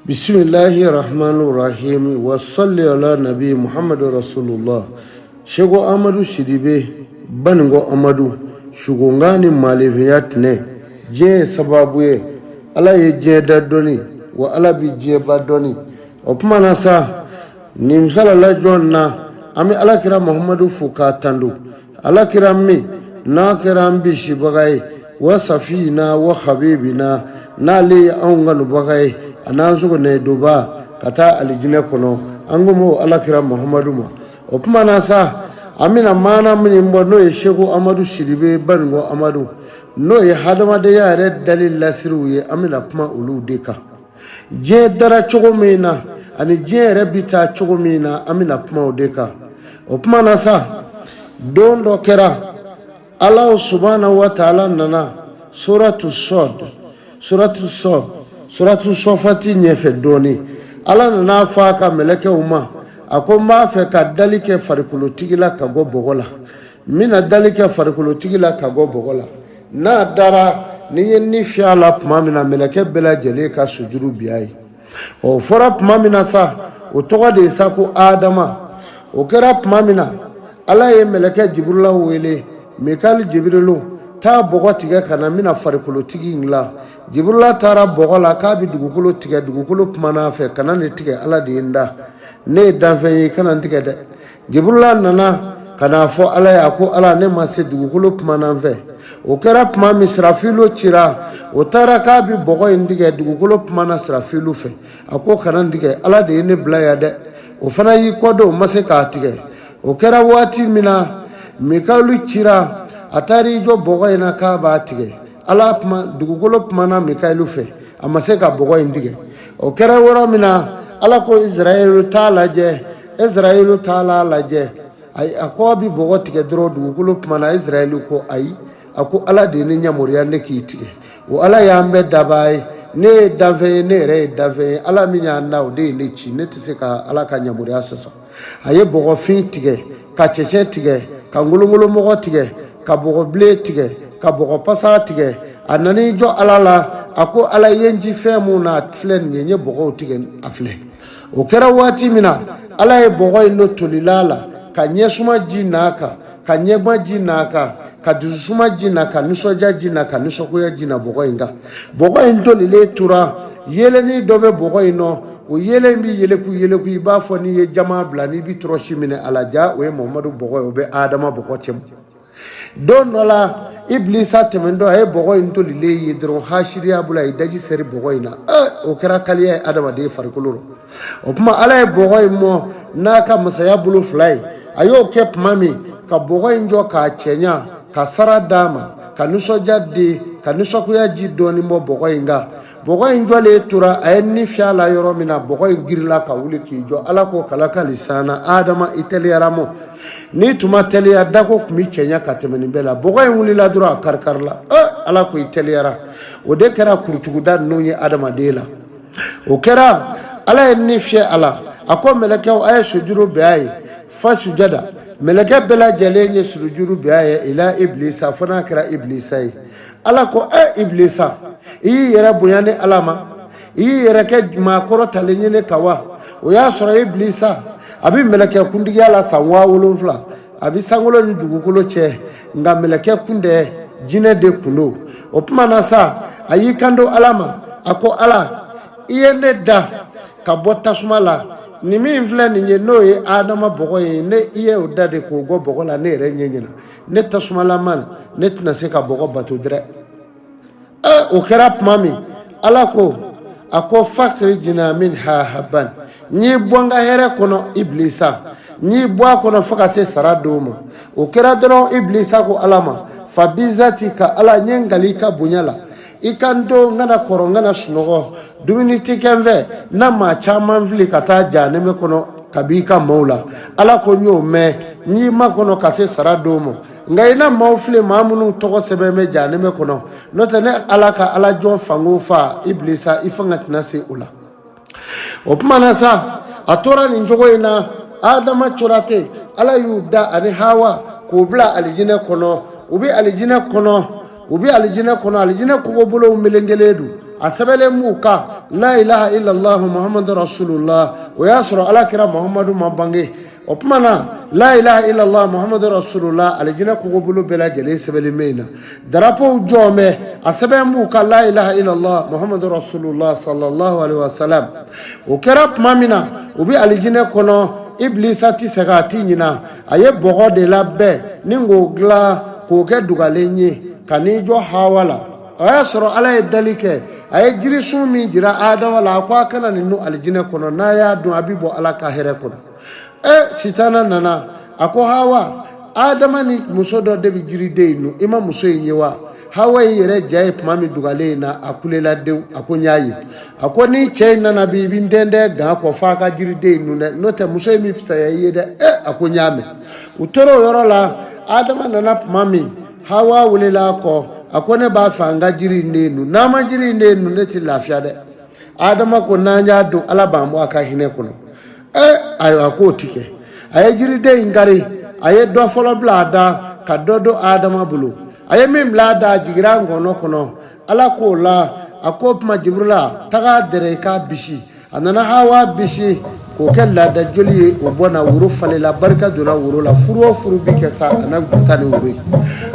Bismillahirrahmanirrahim. Wa salli ala nabi Muhammad Rasulullah. Shego Amadu Sidibe Bango Amadu Shugongani Maliviyat ne Je sababuye ala ye je dadoni wa ala bi je badoni opmana sa nimsala la jonna ami ala kira Muhammadu fuka tandu ala kira mi na kira mbi shibagai wa safina wa habibina na li anganu bagai ananzugo ne duba kata alijine kono angumo ala kira Muhammadu ma opmana sa amina mana mini mbono ye Shego Amadu Sidibe Bango Amadu no ye hadama de yare dalil lasiru ye amina puma ulu deka je dara chogomina ani je rebita chogomina amina puma deka opmana sa dondo kera Allah subhanahu wa ta'ala nana suratu sofati nyefe doni ala nana faka meleke uma akomba fe ka dalike farikulo tigila kago bogola mina dalike farikulo tigila kago bogola na dara ni ni fiala pmamina meleke bela jele ka sujuru biyai o fora pmamina sa o toga de sa ko adama o kera pmamina ala ye meleke jibrila wele mekal jibrilu ta bogo tiga kana mina farikulo tigi ngla jibrila tara bogola ka bi dugukolo tiga dugukolo pmana fe kana ne tiga ala de inda ne danfe kana tiga de jibrila nana kana fo ala ya ko ala ne ma se dugukolo pmana fe o kera pma misrafilo chira o tara ka bi bogo indige dugukolo pma na srafilu fe ako kana ndige ala de ne blaya de o fana yi kodo mase ka tige o kera wati mina mikalu chira atari jo bogo ina ka ba tige ala pma dugukolo pma na mikalu fe amase ka bogo indige o kera wora mina ala ko Israelu taala laje ay ako bi bogo tige dro dugukolo pma na Israelu ko ay ako ala de ne nyamoriya ne kitige o ala ya mbe dabai ne dave ne re dave ala minya na o de ne chi ne tse ka ala ka nyamoriya soso aye bogo fin tige ka cheche tige ka ngulungulu mogo tige ka bogo ble tige ka bogo pasa tige anani jo ala la ako ala yenji femu na flen nyenye bogo tige afle o kera wati mina ala e bogo no tolilala ka nyesuma jinaka ka nyegma jinaka ka dusuma jina ka nusoja jina ka nusokoya jina bogo inga bogo indoli le tura yele ni dobe bogo ino o yele mbi yele ku iba fo ni ye jama bla ni bi tro shimine alaja o Muhammadu bogo o be adama bogo chem don wala iblisa temendo ay bogo indoli le yidro hashiriya bula idaji seri bogo ina o kera kaliya adama de farkuluro o puma ala e bogo mo naka musaya bulu fly ayo kep mami ka bogo injo ka chenya ka sara dama ka nusoja de ka nusokuya ji doni mo bogo inga bogo injo le tura ayni fiala yoro mina bogo ingirla ka wuli ki jo ala ko kala lisana adama italiara mo ni tuma telia dako kumi chenya ka temeni bela bogo wuli la dura karkarla ala ko italiara o de kera kurtuguda nunye adama dela o kera ala ni fia ala ako meleke o ay sujuru beay fa sujada meleke bela jalenye sujuru biaya ila iblisa fana kira iblisai ala ko iblisa iyi yera bunyane alama iyi yera ke makoro talenye kawa o ya sura iblisa abi meleke kundigi ala sanwa wolonfla abi sangolo ni dugukolo che nga meleke kunde jine de kundo opmana sa ayi kando alama ako ala iyene da kabota sumala ni min filɛ nin ye n'o ye adama bɔgɔ ye ne i ye o da de k'o gɔ bɔgɔ la ne yɛrɛ ɲɛ ɲɛna ne tasumalama na ne tɛna se ka bɔgɔ bato dɛrɛ o kɛra tuma min ala ko a ko fakhrijna minha habban n'i bɔ n ka hɛrɛ kɔnɔ iblisa n'i bɔ a kɔnɔ fo ka se sara dɔw ma o kɛra dɔrɔn iblisa ko ala ma fa bizati ka ala n ye ngali ka bonya la i kan to ngana kɔrɔ ngana sunɔgɔ dumuni ti kɛ n fɛ na maa caman fili ka taa janɛmɛ kɔnɔ kabi ka maaw la ala ko n y'o mɛn n'i ma kɔnɔ ka se sara dɔw ma nka i na maaw fili maa minnu tɔgɔ sɛbɛn bɛ janɛmɛ kɔnɔ n'o tɛ ne ala ka ala jɔn fango fa iblisa i fanga tɛna se o la o tuma na sa a tora nin cogo in na adama tora ten ala y'u da ani hawa k'o bila alijinɛ kɔnɔ u bɛ alijinɛ kɔnɔ alijinɛ kogo bolo melengeledu a sɛbɛlen m'u kan la ilaha illallah muhammadu rasulullah o y'a sɔrɔ alakira muhammadu ma bange o tuma na la ilaha illallah muhammadu rasulullah alijinɛ kogobolo bɛɛ lajɛlen sɛbɛnlen bɛ yen na darapow jɔn bɛ a sɛbɛn b'u ka la ilaha illallah muhammadu rasulullah sallallahu alaihi wasallam o kɛra tuma min na u bɛ alijinɛ kɔnɔ iblisa ti se k'a ti ɲina a ye bɔgɔ de labɛn ni k'o dilan k'o kɛ dugalen ye ka n'i jɔ hawa la o y'a sɔrɔ ala ye dali kɛ a ye jirisun min jira adama la a ko a kana nin don alijinɛ kɔnɔ n'a y'a dun a bɛ bɔ ala ka hɛrɛ kɔnɔ sitana nana a ko hawa adama ni muso dɔ de bɛ jiriden in dun i ma muso in ye wa hawa y'i yɛrɛ ja ye tuma min dugalen in na a kulela denw a ko n y'a ye a ko ni cɛ in nana bi i bɛ n tɛntɛn gan kɔ f'a ka jiriden in dun dɛ n'o tɛ muso in bɛ fisaya i ye dɛ a ko n y'a mɛn u tora o yɔrɔ la adama nana tuma min hawa welela a kɔ a ko ne b'a fɛ an ka jiri in de dun n'an ma jiri in de dun ne tɛ lafiya dɛ adama ko n'an y'a dun ala b'an bɔ a ka hinɛ kɔnɔ ayiwa a k'o ti kɛ a ye jiriden in kari a ye dɔ fɔlɔ bila a da ka dɔ don adama bolo a ye min bila a da a jigira ngɔnɔ kɔnɔ ala k'o la a ko tuma jibrila taga dɛrɛ i k'a bisi a nana hawa bisi k'o kɛ laada joli ye o bɔ na woro falela barika donna woro la furu o furu bi kɛ sa a na taa ni woro ye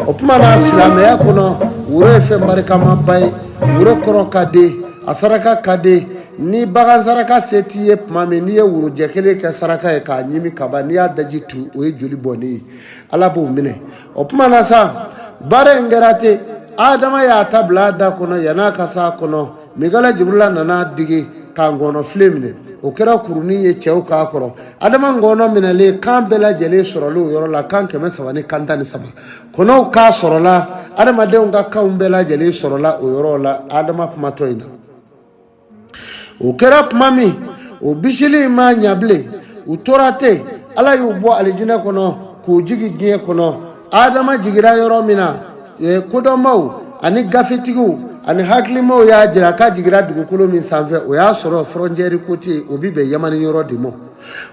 o tuma na silamɛya kɔnɔ woro ye fɛn barikamaba ye woro kɔrɔ ka di a saraka ka di ni bagan saraka se t'i ye tuma min n'i ye worojɛ kelen kɛ saraka ye k'a ɲimi kaba n'i y'a daji tu o ye joli bɔnnen ye ala b'o minɛ o tuma na sa baara in kɛra ten adama y'a ta bila a da kɔnɔ yan'a ka s'a kɔnɔ migala jibrila nana digi k'a ngɔnɔ filen minɛ o kɛra kurunin ye cɛw k'a kɔrɔ adama ngɔnɔ minɛlen kan bɛɛ lajɛlen sɔrɔlen o yɔrɔ la kan 300 ni kan 13 kɔnɔw k'a sɔrɔla adamadenw ka kanw bɛɛ lajɛlen sɔrɔla o yɔrɔ la adama kumatɔ in na o kɛra tuma min o bisili in ma ɲɛ bilen u tora ten ala y'u bɔ alijinɛ kɔnɔ k'u jigi diɲɛ kɔnɔ adama jigira yɔrɔ min na kodɔnbaw ani gafetigiw ani hakilimaw y'a jira k'a jigira dugukolo min sanfɛ o y'a sɔrɔ frontière côté o bi bɛn yamani yɔrɔ de ma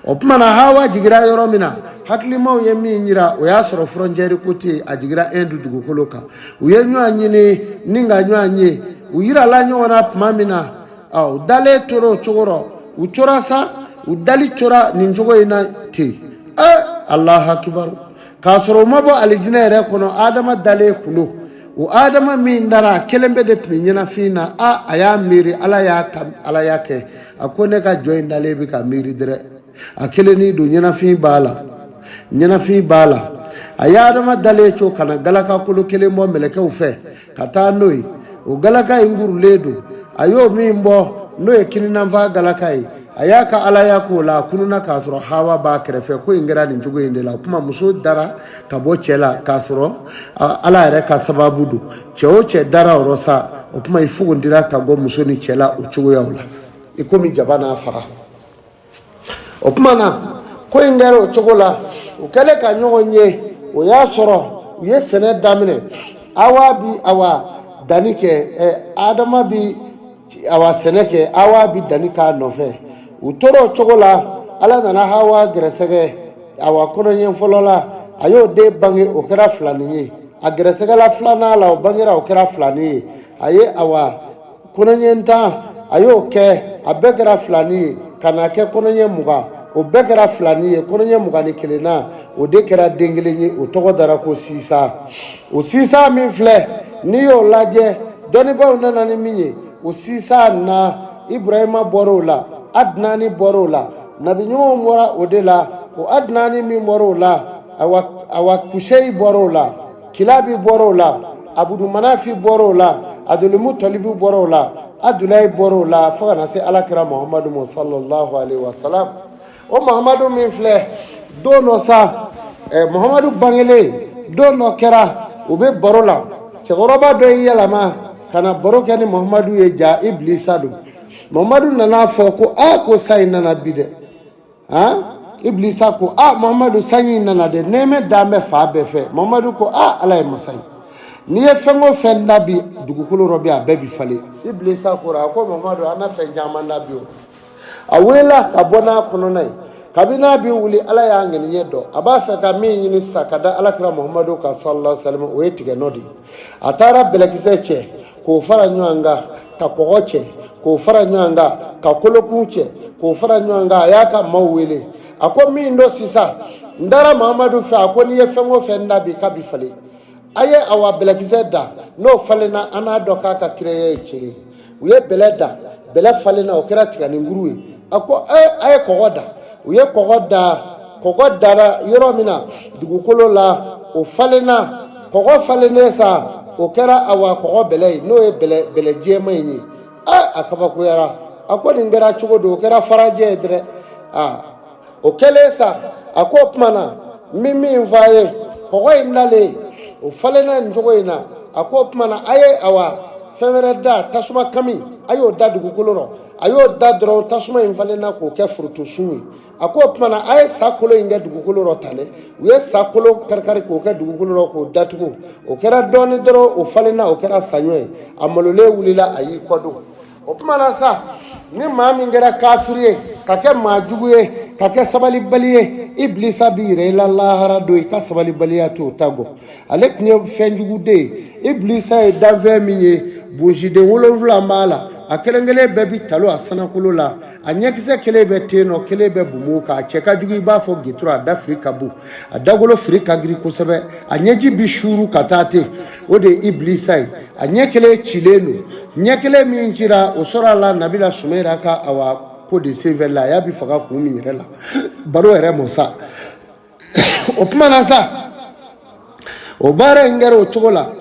o tuma na hawa jigira yɔrɔ min na hakilimaw ye min yira o y'a sɔrɔ frontière côté a jigira Inde dugukolo kan u ye ɲɔgɔn ɲini ni ka ɲɔgɔn ye u yirala ɲɔgɔn na tuma min na u dalen tora o cogo rɔ u cora sa u dali cora nin cogo in na ten Allahu akibaru k'a sɔrɔ u ma bɔ alijinɛ yɛrɛ kɔnɔ adama dalen kundo o adama min dara kelen bɛ de tun bɛ ɲɛnafin na a y'a miiri ala y'a kɛ a ko ne ka jɔ in dalen bɛ ka miiri dɛrɛ a kelennin don ɲɛnafin b'a la a ye adama dalen co ka na galaka kolo kelen bɔ mɛlɛkɛw fɛ ka taa n'o ye o galaka in gurulen don a y'o min bɔ n'o ye kininanfa galaka ye a y'a ka alaya k'o la a kununa k'a sɔrɔ hawa b'a kɛrɛfɛ ko in kɛra nin cogo in de la o kuma muso dara ka bɔ cɛ la k'a sɔrɔ ala yɛrɛ ka sababu don cɛ o cɛ dara o yɔrɔ sa o kuma i fugundira ka bɔ muso ni cɛ la o cogoyaw la i komi jaba n'a fara o kuma na ko in kɛra o cogo la o kɛlen ka ɲɔgɔn ye o y'a sɔrɔ u ye sɛnɛ daminɛ awa bi awa danni kɛ adama bi awa sɛnɛ kɛ awa bi danni k'a nɔfɛ u tora o cogo la ala nana hawa gɛrɛsɛgɛ awa kɔnɔɲɛ fɔlɔ la a y'o den bange o kɛra filanin ye a gɛrɛsɛgɛla filanan la o bangera o kɛra filanin ye a ye awa kɔnɔɲɛ 10 a y'o kɛ a bɛɛ kɛra filanin ye ka na kɛ kɔnɔɲɛ 20 o bɛɛ kɛra filanin ye kɔnɔɲɛ 21 na o de kɛra den kelen ye o tɔgɔ dara ko sisa o sisa min filɛ n'i y'o lajɛ dɔnnibaw nana ni min ye o sisa na Ibrahima bɔra o la Adnani bɔra o la nabiɲumanw bɔra o de la o Adnani min bɔra o la awa Kusheyi bɔra o la Kilabi bɔra o la Abudumanafi bɔra o la Abdulmutalibi bɔra o la Adulayi bɔra o la fo ka na se alakira Muhammadu sallallahu alaihi wasallam o Muhammadu min filɛ don dɔ sa Muhammadu bangelen don dɔ kɛra u bɛ baro la cɛkɔrɔba dɔ y'i yɛlɛma ka na baro kɛ ni Muhammadu ye ja Iblisa don Muhammadu nana fɔ ko ko sa in nana bi dɛ Iblisa ko Muhammadu sanyi in nana dɛ nɛɛmɛ dan bɛ fa bɛɛ fɛ Muhammadu ko ala ye masa ye n'i ye fɛn o fɛn da bi dugukolo rɔ bi a bɛɛ bi falen Iblisa ko a ko Muhammadu an na fɛn caman da bi o a wulila ka bɔ n'a kɔnɔna ye kabini n'a bi wuli ala y'a ŋaniɲɛ dɔn a b'a fɛ ka min ɲini sisan ka da alakira Muhammadu ka sallallahu alaihi wasallam o ye tigɛ nɔ de ye a taara bɛlɛkisɛ cɛ k'o fara ɲɔgɔn kan ka kɔgɔ cɛ k'o fara ɲɔgɔn kan ka kolokun cɛ k'o fara ɲɔgɔn kan a y'a ka maaw wele a ko min do sisan n taara Mahamadu fɛ a ko n'i ye fɛn o fɛn da bi k'a bi falen a ye awa bɛlɛkisɛ da n'o falenna an n'a dɔn k'a ka kiraya ye tiɲɛ ye u ye bɛlɛ da bɛlɛ falenna o kɛra tiganikuru ye a ko a ye kɔgɔ da u ye kɔgɔ da kɔgɔ dara yɔrɔ min na dugukolo la o falenna kɔgɔ falennen sa o kɛra awa kɔgɔ bɛlɛ ye n'o ye bɛlɛ jɛman in ye a kabakoyara a ko nin kɛra cogo di o kɛra farajɛ ye dɛrɛ o kɛlen sa a ko o tuma na min fɔ a ye kɔgɔ in nalen o falenna nin cogo in na a ko o tuma na a ye awa fɛn wɛrɛ da tasuma kami a y'o da dugukolo rɔ a y'o da dɔrɔn tasuma in falenna k'o kɛ forontosun ye a ko o tuma na a ye sa kolo in kɛ dugukolo rɔ tan dɛ u ye sa kolo kari k'o kɛ dugukolo rɔ k'o datugu o kɛra dɔɔni dɔrɔn o falenna o kɛra saɲɔ ye a malolen wulila a y'i kɔdon o tuma na sa ni maa min kɛra kafiri ye ka kɛ maa jugu ye ka kɛ sabalibali ye ibilisa b'i yɛrɛ i la lahara don i ka sabalibaliya t'o ta bɔ ale tun ye fɛn jugu den ye ibilisa ye danfɛn min ye bonsiden 7 b'a la a kelen-kelen bɛɛ bi talo a sanakolo la a ɲɛkisɛ kelen bɛ ten nɔ kelen bɛ bumu kan a cɛ ka jugu i b'a fɔ gitoro a da firi ka bon a dagolo firi ka girin kosɛbɛ a ɲɛji bi suuru ka taa ten o de ye ibilisa ye a ɲɛ kelen cilen don ɲɛ kelen min cira o sɔrɔ a la nabila sumɛra ka awa ko de senfɛ la a y'a bi faga kun min yɛrɛ la baro yɛrɛ mɔ sa o tuma na sa o baara in kɛra o cogo la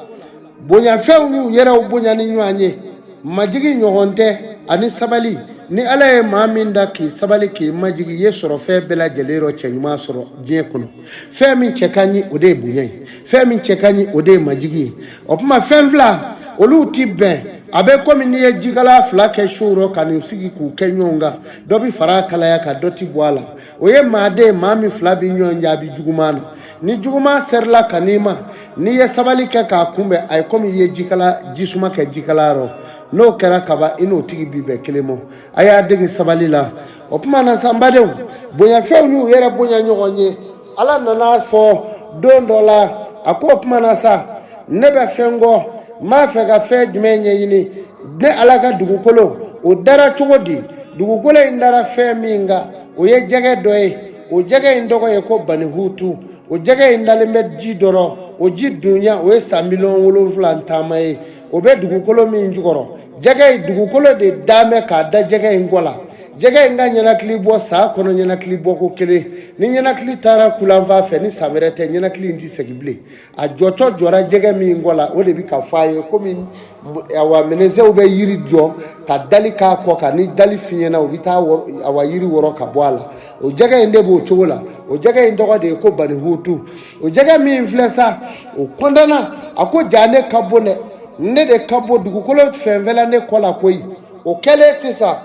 bonyafɛnw y'u yɛrɛw bonya ni ɲɔgɔn ye majigi ɲɔgɔn tɛ ani sabali ni ala ye maa min da k'i sabali k'i majigi ye sɔrɔ fɛn bɛɛ lajɛlen yɔrɔ cɛ ɲuman sɔrɔ diɲɛ kɔnɔ fɛn min cɛ ka ɲi o de ye bonya ye fɛn min cɛ ka ɲi o de ye majigi ye o tuma fɛn fila olu ti bɛn a bɛ komi n'i ye jikala 2 kɛ su rɔ ka n'u sigi k'u kɛ ɲɔgɔn kan dɔ bi fara kalaya ka dɔ ti bɔ a la o ye maaden maa min 2 bi ɲɔgɔn jaabi juguman na ni juguman serila ka n'i ma n'i ye sabali kɛ k'a kunbɛn a ye komi i ye jisuma kɛ jikala rɔ n'o kɛra kaba i n'o tigi bi bɛn kelen ma a y'a dege sabali la o tuma na sa n badenw bonyafɛnw y'u yɛrɛ bonya ɲɔgɔn ye ala nana fɔ don dɔ la a ko o tuma na sa ne bɛ fɛn kɔ n b'a fɛ ka fɛn jumɛn ɲɛɲini ne ala ka dugukolo o dara cogo di dugukolo in dara fɛn min kan o ye jɛgɛ dɔ ye o jɛgɛ in tɔgɔ ye ko banihutu o jɛgɛ in dalen bɛ ji dɔrɔn o ji dunya o ye san 7,000 taama ye o bɛ dugukolo min jukɔrɔ jɛgɛ in dugukolo de dan bɛ k'a da jɛgɛ in kɔ la jɛgɛ in ka ɲɛnakili bɔ saa kɔnɔ ɲɛnakili bɔ ko kelen ni ɲɛnakili taara kulanfa fɛ ni san wɛrɛ tɛ ɲɛnakili in tɛ segin bilen a jɔtɔ jɔra jɛgɛ min kɔ la o de bɛ ka fɔ a ye komi awa mɛnɛsɛw bɛ yiri jɔ ka dali k'a kɔ kan ni dali fiɲɛna u bɛ taa awa yiri wɔrɔ ka bɔ a la o jɛgɛ in de b'o cogo la o jɛgɛ in tɔgɔ de ye ko banihutu o jɛgɛ min filɛ sa o kɔntanna a ko ja ne ka bɔ dɛ ne de ka bɔ dugukolo fɛnfɛla ne kɔ la koyi o kɛlen sisan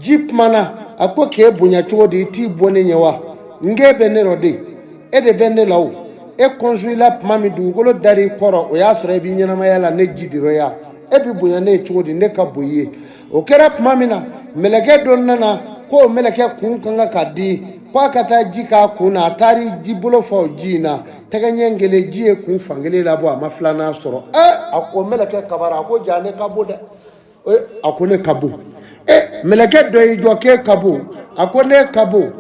ji kumana a ko k'e bonya cogo di i t'i bɔ ne ɲɛ wa n k'e bɛ ne rɔ de e de bɛ ne la o e kɔnsuila tuma min dugukolo dar'i kɔrɔ o y'a sɔrɔ i b'i ɲɛnamaya la ne ji dirɔ ya e bi bonya ne ye cogo di ne ka bon i ye o kɛra tuma min na mɛlɛkɛ dɔ nana ko o mɛlɛkɛ kun kan ka di k'a ka taa ji k'a kun na a taari ji bolo fa o ji in na tɛgɛ ɲɛ kelen ji ye kun fankelen labɔ a ma filanan sɔrɔ a ko mɛlɛkɛ kabara a ko ja ne ka bon dɛ a ko ne ka bon mɛlɛkɛ dɔ y'i jɔ k'e ka bon a ko ne ka bon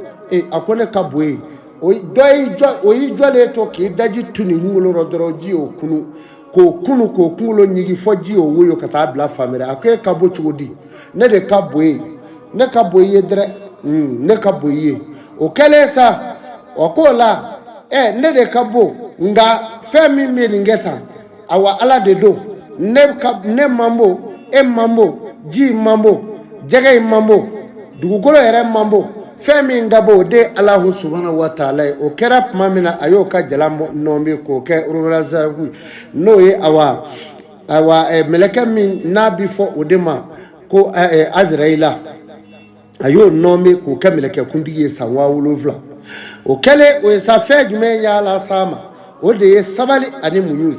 a ko ne ka bon ye o y'i jɔlen to k'i daji tu nin kunkolo rɔ dɔrɔn ji y'o kunu k'o kunkolo ɲigi fɔ ji y'o woyo ka taa bila fan wɛrɛ a ko e ka bon cogo di ne de ka bon ye ne ka bon i ye dɛrɛ ne ka bon i ye o kɛlen sa o k'o la ne de ka bon nka fɛn min bɛ nin kɛ tan awa ala de don ne man bon e man bon ji man bon jɛgɛ in man bon dugukolo yɛrɛ man bon fɛn min ka bon o de ye alahu subhanahu wa taala ye o kɛra tuma min na a y'o ka jala nɔɔmi k'o kɛ urulazaku n'o ye awa mɛlɛkɛ min n'a bi fɔ o de ma ko azirayila a y'o nɔɔmi k'o kɛ mɛlɛkɛ kuntigi ye san 7,000 o kɛlen o ye sa fɛn jumɛn y'a la s'a ma o de ye sabali ani muɲu ye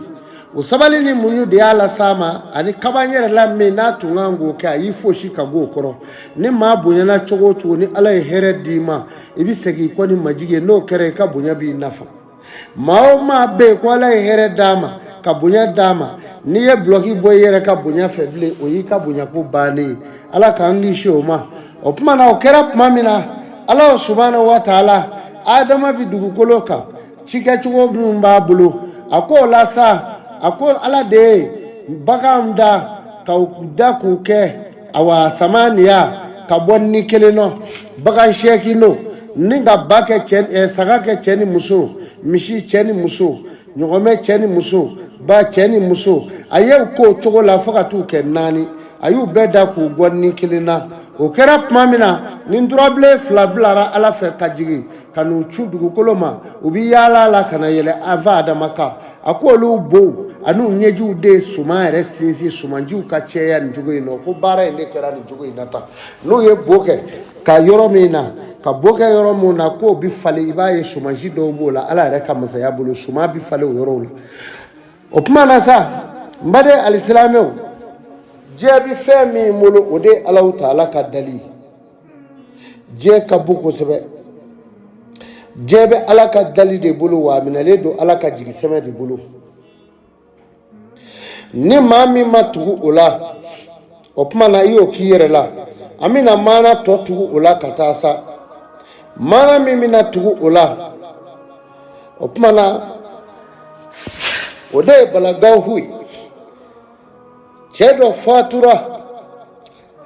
o sabali ni muɲu de y'a la s'a ma ani kaba yɛrɛ la min n'a tun kan k'o kɛ a y'i fosi ka bɔ o kɔrɔ ni maa bonyana cogo o cogo ni ala ye hɛrɛ d'i ma i bɛ segin i kɔ ni majigi ye n'o kɛra i ka bonya b'i nafa maa o maa bɛ yen ko ala ye hɛrɛ d'a ma ka bonya dama ni ye bloki boy yere ka bonya feble o yi ka bonya ko bani ala ka ngi shoma o kuma na o kera kuma mina ala subhanahu wa ta'ala adama bi dugukolo ka chike chugo mba bulu ako la sa ako ala de bagam da ka da ku ke awa samaniya ka bonni keleno bagan sheki no ninga bake chen saga ke cheni muso mishi cheni muso nyogome cheni muso ba cheni muso aye ko chogo la faka tu ke nani ayu beda ku gonni kelena o kera pamina nindurable flablara ala fe kajigi kanu chudugu koloma ubi yala la kana yele avada maka akolu bo anu nyeju de suma ere sinsi sumanju ka cheya njugo ino ko bara ende kera njugo inata no ye boke ka yoro mina ka boke yoro muna ko bi fale ibaye sumanji do bola ala re ka masaya bulu suma bi fale yoro la opma na sa mbade alislameo je bi femi mulu ode allah taala ka dali je ka buko sebe je be ala ka dali de bulu wa minale do ala ka jigi seme de bulu ni mami matugu ola opma na iyo kiyere la amina mana to tugu ola katasa mana mimi na tugu ola opma na ode balagaw hui chedo fatura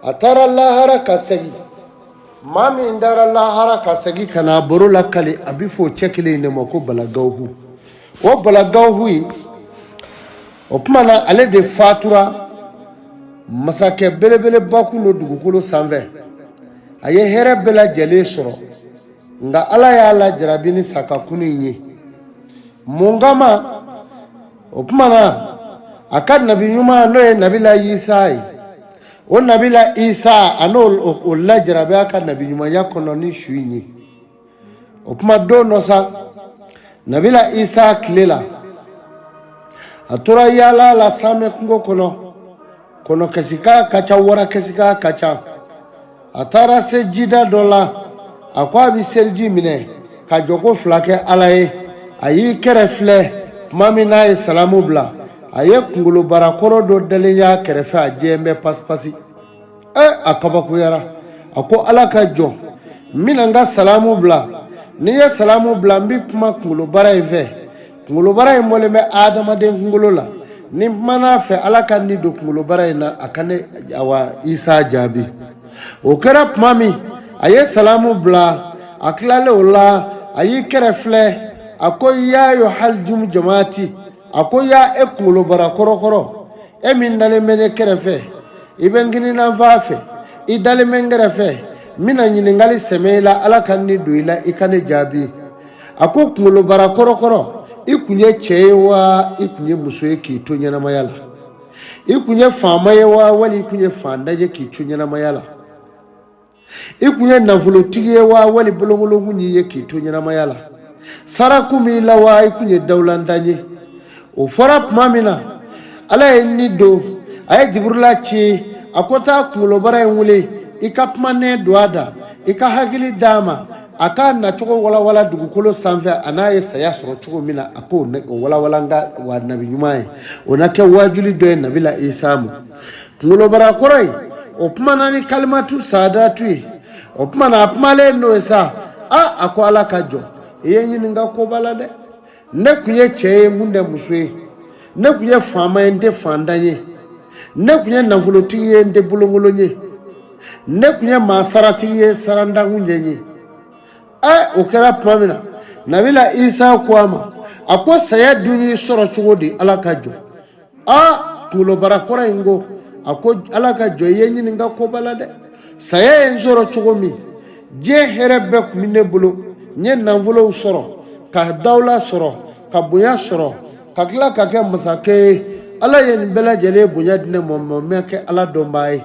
atara lahara kasagi mami indara lahara kasagi kana borula kali abifo chekile ne mako balagaw hu o balagaw hui opmana ale de fatura masake belebele baku no dugukolo sanfɛ aye here bela jele sɔrɔ nga ala ya la jarabini sakakunu ye mungama opmana akad nabi nyuma no ye nabila isa o nabila isa ano o la jarabe akad nabi nyuma ya kono ni shuyi opma do no sa nabila isa klela atura yala la same kungo kono kasika kacha wara kasika kacha atara se jida dola akwa bi serji mine ka joko flake alaye ayi kerefle mami na salamu bla aye kungulo barakoro do deleya kerefe ajembe paspasi akaba kuyara ako alaka jo minanga salamu bla niye salamu bla mbi kuma kungulo bara eve kungulo bara imole me adama de kungulo la ni mana fe alaka ni do kungulo bara ina akane awa isa jabi o kera mami aye salamu bla aklale ola ayi kerefle akoya yo haljum jamaati akoya kungulo bara korokoro min dale mene kerefe ibengini na vafe idale mengerefe mina nyiningali semela alaka ni do ila ikane jabi ako kungulo bara korokoro ikunye chewa ikunye musoye ki tonyana mayala ikunye famayewa wali ikunye fandaje ki tonyana mayala ikunye navolotiyewa wali bolongolongu nyiye ki tonyana mayala sarakumi lawa ikunye dawlandanye o farap mamina ala ni do ay jibrila chi akota kungulo bara wule ikapmane doada ikahagili dama aka na chogo wala dugukolo sanfɛ anaye saya sɔrɔ cogo mina ako wala nga wa nabi nyumaye onake wajuli do nabila isa mu ngolo bara koroi opmana ni kalimatu sadatu opmana apmale no esa ako ala kajo yenyi nga ko balade ne kunye cheye munde muswe ne kunye fama ende fandanye ne kunye navuloti ende bulongolonye ne kunye masarati ye saranda hunjenye o kera pamina nabila isa kwama akwa saya dunyi soro chugodi alaka jo tulo barakora ingo ako alaka jo yenyi nga ko balade saya enzoro chugomi je herebe kumine bulo nye nanvulo soro ka dawla soro ka bunya soro ka kila ka ke masake ala yen bela jele bunya dine momme ke ala dombai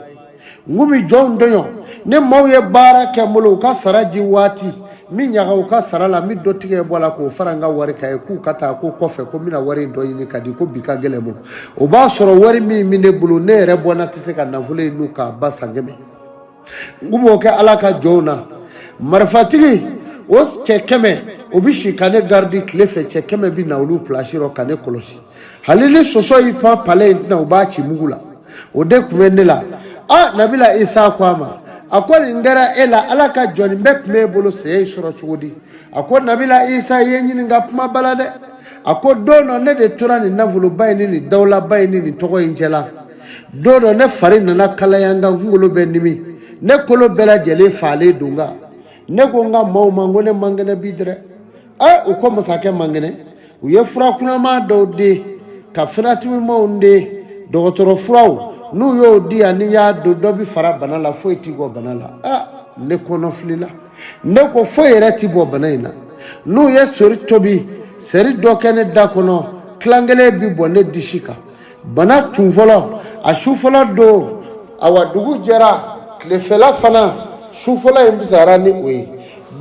ngumi jon donyo ne mawye bara ke mulo ka saraji wati min yaga ka sarala mi do tige bola ko faranga wari kay ku kata ko kofe ko mina wari do yini kadi ko bika gelemo o ba soro wari mi ne bulu ne re bona tise ka navule nuka basangeme ngumo ke alaka jona marfatigi os chekeme obishi kane gardi klefe che keme bi na ulu plashiro kane kolosi halile soso ipa pale na ubachi mugula ode kumenela nabila isa kwama akwa ngara ela alaka John mbep mebolo sey soro chudi akwa nabila isa yenyi ngapma balade akwa dono ne de turani na vulu bayni ni dawla bayni ni togo injela dono ne farina na kala yanga ngolo benimi ne kolo bela jele fale dunga ne gonga mauma ngone mangene bidre uko masake mangene uye fura kuna ma dode ka firatu maunde dogotoro furaw nu yo di ani ya do dobi fara banala fo etigo banala ne kono flila ne ko fo yerati bo banaina nu ye sori tobi seri dokene dakono klangele bi bonne dishika bana tunfolo a shufolo do awa dugu jera le fela fana shufolo imbisara ni we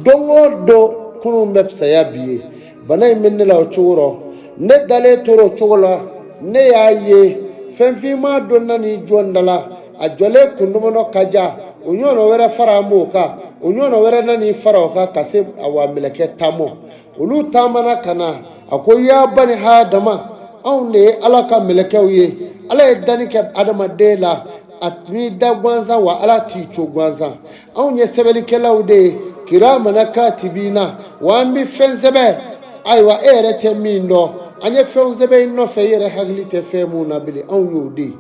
dongo do kunu mbepsa ya biye bana imenela ochoro ne dale toro chogola ne ya ye fenfima donna ni jondala a jole kundumono kaja unyono were farambo ka unyono were nani faroka kase awa meleke tamo ulu tamana kana akoya bani hadama aunde alaka melekewye ala dani ke adama dela atmi da gwanza wa ala ticho gwanza aunye sebeli kelaude kirama na katibina wambi fenzebe aywa erete mindo anye fenzebe no feyere haglite femu na bili aun yodi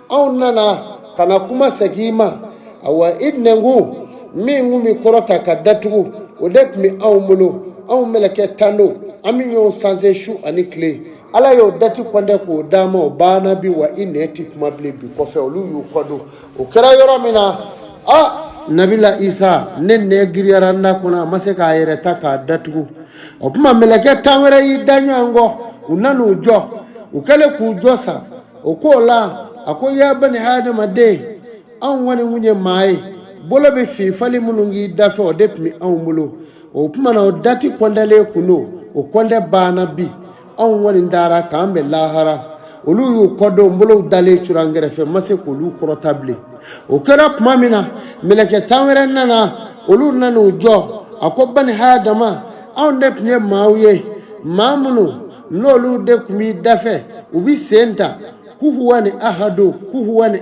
aun nana kana kuma sekima awa idnengu mingu mi korota kadatu odek mi aumulo aun meleke tando aminyo sanze shu anikle ala yo dati kwande ko dama bana bi wa ineti kuma bile bi ko fe olu yu kodo o kera yoro mina nabila isa nenne giriyaranda kuna maseka yere taka datu o kuma meleke tawere yi danyango unanu jo ukale ku josa okola akoya bani hadama de an wani munye mai bolo be fi fali munungi dafe o depmi awmulo o kuma na dati kwandale kuno o kwande bana bi an wani ndara kambe lahara olu yu kodo mbolo dale churangere fe mase ko lu korotable o kera kuma mina meleke tawere nana olu nanu jo akobani hadama an depni mawye mamunu nolu de kumi dafe ubi senta kuhuwani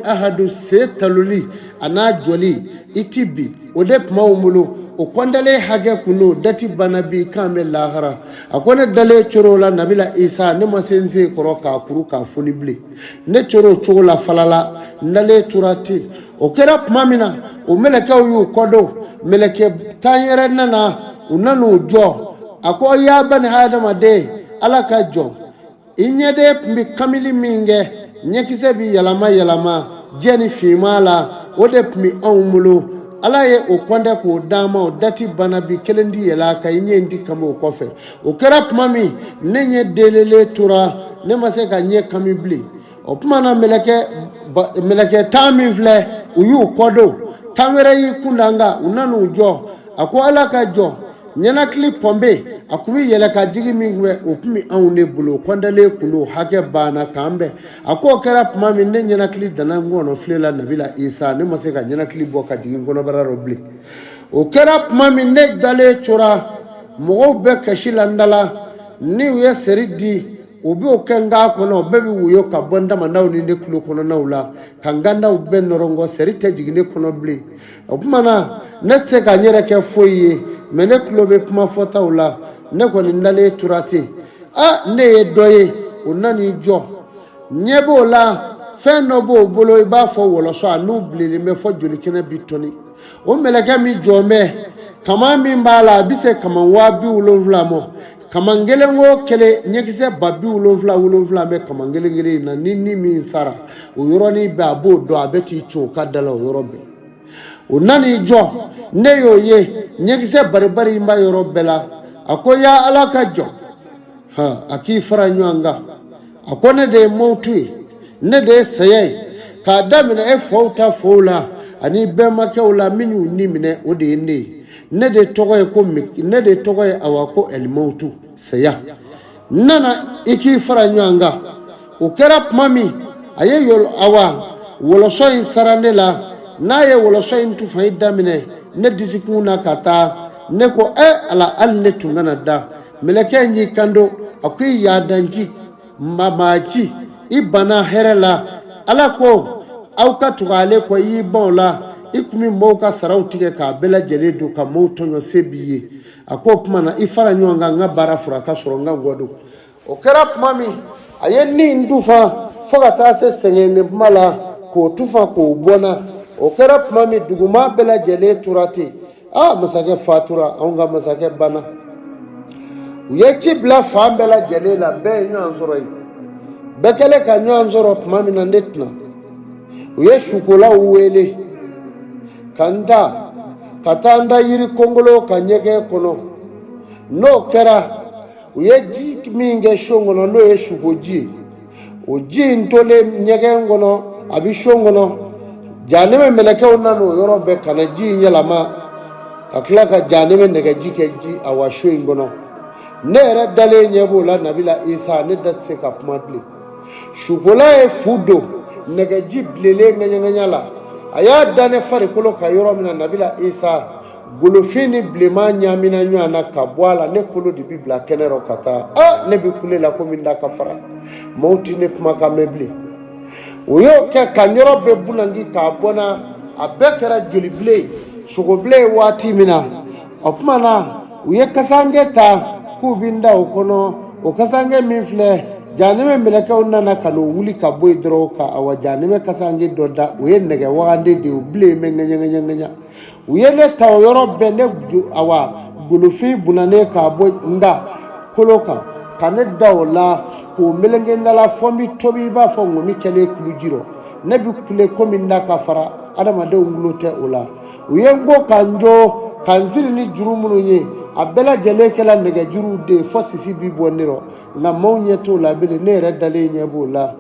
ahadu setaluli ana joli itibi odep maumulo o kwandale hage kuno dati banabi kame lahara akone dale chorola nabila isa ne masenze koroka kuruka funibli ne choro chola falala ndale turati o kera mamina o meleke yu kodo meleke tanyere nana unanu jo ako ya bani hadama de alaka jo inyede mbi kamili minge nyekise bi yalama jeni fimala ode pmi awmulo alaye okwanda ko dama o dati bana bi kelendi yalaka inyendi kamo kofe o kerap mami nenye delele tura ne maseka nye kamibli o pmana meleke tami vle uyu kodo tamere yi kundanga unanu jo ako alaka jo nyana clip pombe akumi yele ka jigi mingwe opumi awne bulo kwandale kuno hake bana kambe ako kera puma minne nyana clip dana ngono flela nabila isa ne maseka nyana clip boka jigi ngono bara robli o kera puma minne dale chora mo be kashila ndala ni we seridi obi okenga kono bebi wuyo ka bonda mandaw ni ne kulo kono nawla kanganda ube norongo serite jigi ne kono bli opuma na netse ka nyere ke foye mene klobe kuma fota ula ne ko ni ndale turati ne doye onani jo nyebo la feno bo bolo iba fo wolo so anu blili me fo joli kene bitoni o meleka mi jome kama mi mbala bise kama wabi ulonvla mo kama ngelengo kele nyekise babi ulonvla me kama ngelengele na nini mi sara o yoroni ba bo do abeti cho kadala o yorobe unani jo neyo ye nyekise bari imba yorobela akoya alaka jo aki faranywanga akone de montui ne de seye ka damina e fouta fola ani bema ke ola minyu nimine ode ne de togoye ko ne de togoye awako el mautu seya nana iki faranywanga o kerap mami aye yol awa wolo so insanela naye wolo so intu faida mine ne disikuna kata ne ko ala alne tungana da meleke nyi kando akui yadanji mamaji ibana herela ala ko auka tugale ko yibonla ikumi moka sarautige ka bela jeledo ka motonyo sebiye ako pumana ifara nyonga nga bara furaka soronga ngodo o kera pumami ayenni ndufa fogata se sengene mala ko tufa ko bona o kera pumami duguma bela jele turati masake fatura aunga masake bana uyechi bla fambela jele la be nyanzoro bekele ka nyanzoro pumami na netna uye shukola uwele kanda katanda yiri kongolo kanyege kono no kera uye ji minge shongono no ye shugoji oji ntole nyege ngono abi shongono janeme meleke onano yorobe kana ji nyelama kakla ka janeme nege ji ke ji awasho ngono nere dale nyebola nabila isa ne datse ka pmadli shukola e fudo nege ji blele nganyala aya dane fari kolo ka yoro mina nabila isa golofini blema nyamina nyana kabwala ne kolo di bibla kenero kata ne bi kule la ko minda ka fara mauti ne kuma ka mebli uyo ke kanyoro be bunangi ka bona abekera joli ble sugo ble wati mina opmana uye kasange ta ku binda ukono o kasange minfle janime meleke onnana kano wuli ka boy dro ka awa janime kasange doda uye nege wande de ble mengenya uye ne taw yoro bende awa gulufi bunane ka boy nda koloka kane dawla ko melenge ndala fombi tobi ba fo ngomi kele kulujiro ne bi kule kominda ka fara adama de ngulote ola uye ngo kanjo kanziri ni jurumunu ye abela jele kala nege juru de fosisi bi boniro na mawnyeto la bele ne redale nyebola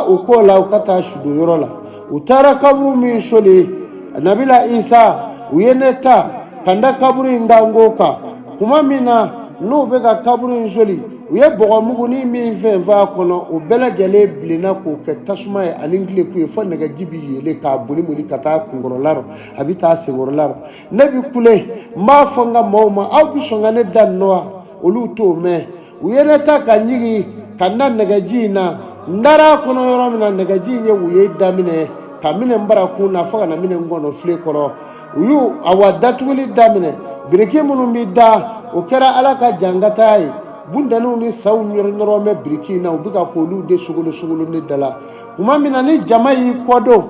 ukola ukata shudo yorola utara kaburu mi shole nabila isa uyeneta kanda kaburu ngangoka kuma mina no bega kaburu shole uye bogo muguni mi va kono ubela jele blina ko ke tasuma e aningle ku fo nege jibi yele ka buni muli kata kungorolaro abita sengorolaro nabi kule ma fonga mawma au bisonga ne dannoa olu to me uyeneta kanyigi kanna nege jina ndara kono yoro mina nege jinye uye damine kamine mbara kuna foga na mine ngono fle koro uyu awadatuli damine birike munu mi da okera alaka jangatai bundanu ni saw nyoro me briki na ubiga ko lu de sugulu ni dala kuma mina ni jamai kodo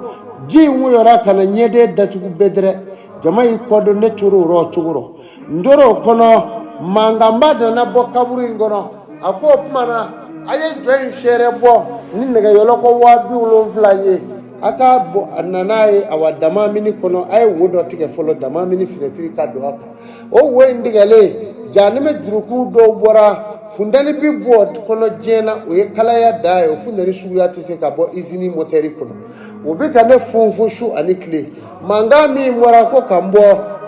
ji nguyora kana nyede datugu bedre jamai kodo ne turu ro tuguro ndoro kono mangamba na bokaburi ngono ako mana aye join shere bo ni nega yoloko wa biulo flanye aka bo ananaye awadama mini kono ay wodo tike folo dama mini finetri ka do aka o wendigale janime druku do bora fundani bi board kono jena o ye kalaya dayo fundani suya tise ka bo izini moteri kono o be kane funfu shu anikle manga mi mora ko kambo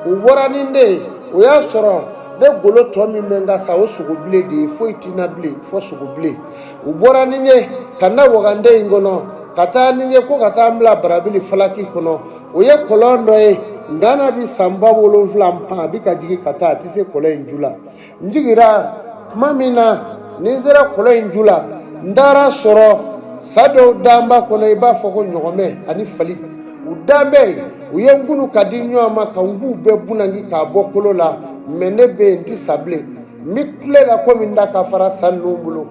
o bora ninde o ya soro de golo to mi menga sa o sugo ble de fo itina ble fo sugo ble o bora ninye kana wogande ngono kata ninye ko kata mla barabili falaki kono o ye kolondo e ngana bi samba wolo flampa bi kajigi kata tise kolo njula njigira mamina nizera kolo njula ndara soro sado damba kolo iba foko nyogome ani fali udambe uyengunu kadinyo ama kangu be bunangi ka bokolo la menebe nti sable mikle la kominda ka fara sanumbulo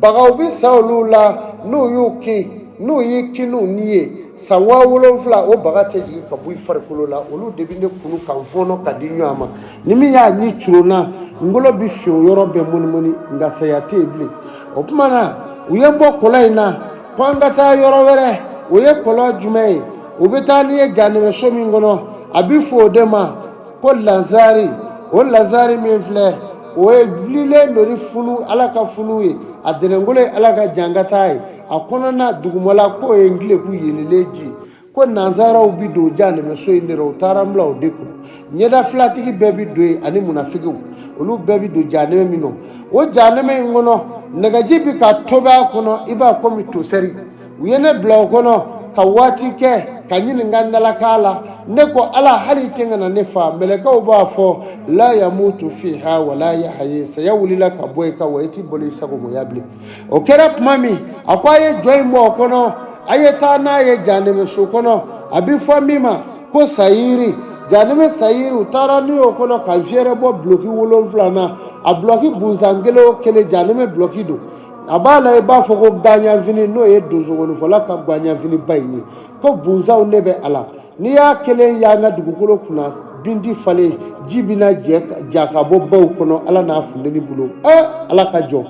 bagaw bi sawlula nu yuki nu yiki nu niye sawa wolonfla o bagate jigi ka buy farkulo la olu debinde kunu kan fono kadinyo ama nimi ya nyi churona ngolo bi fio yorobe moni nga sayate ibli opumana uyembo kolaina kwangata yorowere uye kolo jumei ubetani ye janime shomi ngono abifo dema ko lazari o lazari minfle o blile ndori funu alaka funu ye adenengole alaka jangatai akona na dugumola ko engle ku yeleleji ko nazara ubi do janime so indero taramla o deku nyeda flatiki bebi do ani munafiki olu bebi do janime mino o janime ngono negajibi ka toba kono iba komi to seri uyene blo kono ka waati kɛ ka ɲininka ndalakala ne ko ala hali tɛŋa na ne fa mɛlɛkɛw b'a fɔ la yamutu fiha wala yahyi saya wulila ka bɔ i ka wa i ti boli sago mo yabli o kɛra tuma min a ko a ye jɔ in bɔ o kɔnɔ a ye taa n'a ye janɛmɛ so kɔnɔ a bi fɔ min ma ko sayiri janɛmɛ sayiri u taara n'u y'o kɔnɔ ka fiɛrɛ bɔ bloki 7 na a bloki bunsan kelen o kelen janɛmɛ bloki don a b'a la i b'a fɔ ko ganɲafini n'o ye donsogonifɔla ka ganɲafini ba in ye ko bunsanw ne bɛ a la n'i y'a kelen y'an ka dugukolo kunna bindi falen ji bɛna ja ka bɔ baw kɔnɔ ala n'a funteni bolo ala ka jɔ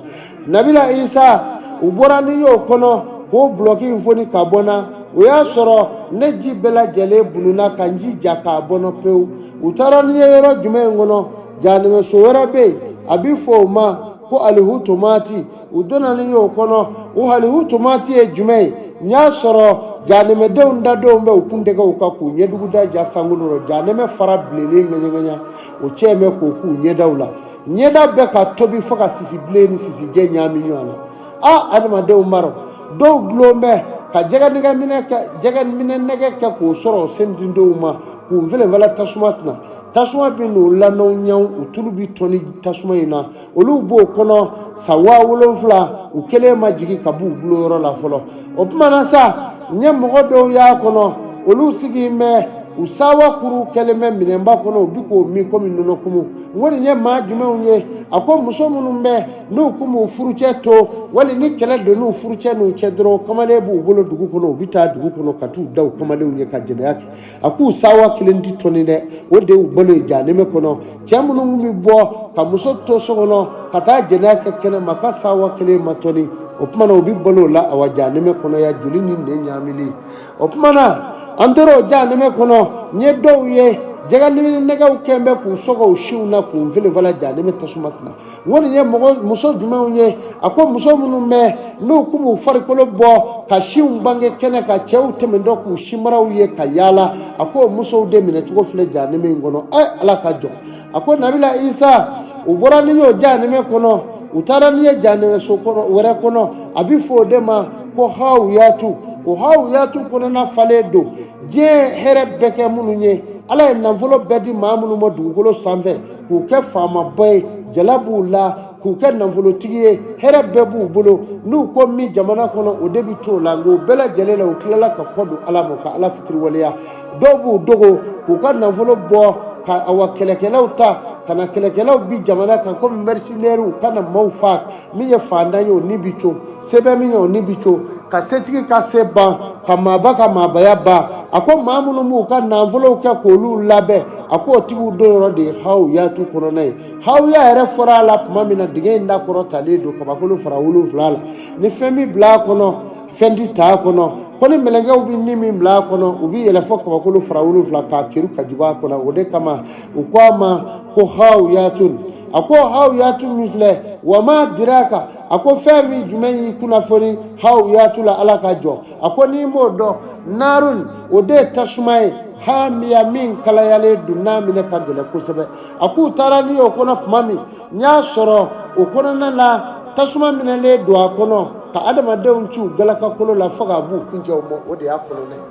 nabila isa u bɔra ni y'o kɔnɔ k'o bloki in foni ka bɔ na o y'a sɔrɔ ne ji bɛɛ lajɛlen buluna ka n ji ja k'a bɔnɔ pewu u taara ni ye yɔrɔ jumɛn in kɔnɔ janɛmɛso wɛrɛ bɛ yen a bɛ fɔ o ma ko alihu tomati u donna ni y'o kɔnɔ o alihu tomati ye jumɛn ye n y'a sɔrɔ janɛmɛdenw dadenw bɛ u kun tɛgɛ u kan k'u ɲɛdugu da ja sankolo rɔ janɛmɛ fara bilenlen ŋɛɲɛŋɛɲa o cɛ mɛ k'o k'u ɲɛdaw la ɲɛda bɛ ka tobi fo ka sisi bilen ni sisi jɛ ɲaami ɲɔgɔn na adamadenw mara dɔw gulon bɛ ka jɛgɛ nɛgɛ kɛ k'o sɔrɔ o sentindenw ma k'u nfɛlɛnfɛla tasuma kunna tasuma bɛ n'u lanɔw ɲɛw u tulu bi tɔni tasuma in na olu b'o kɔnɔ sa 7,000 u kelen ma jigin ka b'u bulon yɔrɔ la fɔlɔ o tuma na sa n ye mɔgɔ dɔw y'a kɔnɔ olu sigi mɛ u sawa kuru kɛlen bɛ minɛnba kɔnɔ u bi k'o min komi nɔnɔ kumu n ko nin ye maa jumɛnw ye a ko muso minnu bɛ n'u kun b'u furucɛ to wali ni kɛlɛ don n'u furucɛ n'u cɛ dɔrɔn kamalen b'u bolo dugu kɔnɔ u bi taa dugu kɔnɔ ka t'u da u kamalenw ye ka jɛnɛya kɛ a k'u sawa kelen ti tɔni dɛ o de y'u balo ye janɛmɛ kɔnɔ cɛ minnu kun bi bɔ ka muso to so kɔnɔ ka taa jɛnɛya kɛ kɛnɛ ma ka sawa kelen ma tɔni o tuma na u bi balo o la awa janɛmɛ kɔnɔ ya joli ni nɛ ɲaamili o tuma na an tora o janɛmɛ kɔnɔ n ye dɔw ye jɛgɛ nɛgɛw kɛn bɛ k'u sɔgɔ u siw na k'u nfɛlɛnfɛla janɛmɛ tasuma kunna n ko nin ye muso jumɛnw ye a ko muso minnu bɛ n'u kun b'u farikolo bɔ ka siw bange kɛnɛ ka cɛw tɛmɛtɔ k'u simaraw ye ka yaala a ko musow de minɛ cogo filɛ janɛmɛ in kɔnɔ ala ka jɔ a ko nabila isa u bɔra ni y'o janɛmɛ kɔnɔ u taara ni ye janɛmɛso wɛrɛ kɔnɔ a bɛ fɔ o de ma ko hawiyatu o hawiyatu kɔnɔna falen don diɲɛ hɛrɛ bɛɛ kɛ minnu ye ala ye nafolo bɛɛ di maa minnu ma dugukolo sanfɛ k'u kɛ faamaba ye jala b'u la k'u kɛ nafolotigi ye hɛrɛ bɛɛ b'u bolo n'u ko min jamana kɔnɔ o de bɛ to o la nka o bɛɛ lajɛlen la u tilala ka kɔ don ala ma ka ala fitiriwaleya dɔw b'u dogo k'u ka nafolo bɔ ka awa kɛlɛkɛlaw ta ka na kɛlɛkɛlaw bi jamana kan komi mercenaires ka na maaw fa min ye fantan ye o ni bi co sɛbɛn min ye o ni bi co ka setigi ka se ban ka maaba ka maabaya ban a ko maa minnu b'u ka nafolow kɛ k'olu labɛn a ko o tigiw don yɔrɔ de ye hawiyatu kɔnɔna ye hawiya yɛrɛ fɔra a la tuma min na dingɛ in da kɔrɔ talen don kabakolo fara 7 la ni fɛn min bila a kɔnɔ fɛn ti taa a kɔnɔ ko ni mɛlɛkɛw bi ni min bila a kɔnɔ u bi yɛlɛ fɔ kabakolo fara 7 k'a keri ka jugu a kɔnɔ o de kama u ko a ma ko hawiyatun a ko hawiyatu min filɛ wa ma diraka a ko fɛn min jumɛn y'i kunnafoni hawiyatu la ala ka jɔ a ko n'i m'o dɔn narun o de ye tasuma ye hamiya min kalayalen don n'a minɛ ka gɛlɛn kosɛbɛ a k'u taara ni o kɔnɔ tuma min n y'a sɔrɔ o kɔnɔna la tasuma minɛlen don a kɔnɔ ka adamadenw ci u galakakolo la fo ka b'u kuncɛ o ma o de y'a kɔlɔlɔ ye